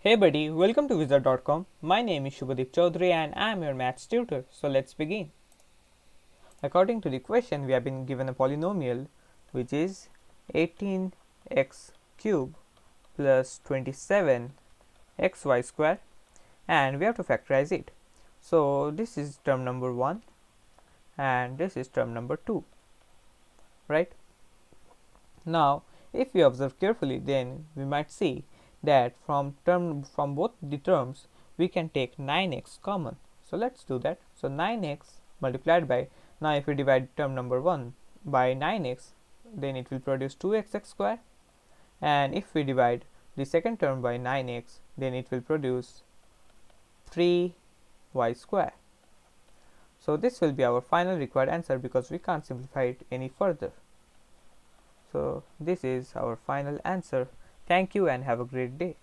Hey buddy, welcome to Wizard.com. My name is Shubhadeep Chaudhary and I am your maths tutor. So let's begin. According to the question, we have been given a polynomial which is 18x cube plus 27xy square, and we have to factorize it. So this is term number 1 and this is term number 2, right? Now, if we observe carefully, then we might see that from both the terms we can take 9x common. So let's do that. So 9x multiplied by, now if we divide term number 1 by 9x, then it will produce 2x square, and if we divide the second term by 9x, then it will produce 3y square. So this will be our final required answer because we can't simplify it any further. So this is our final answer. Thank you and have a great day.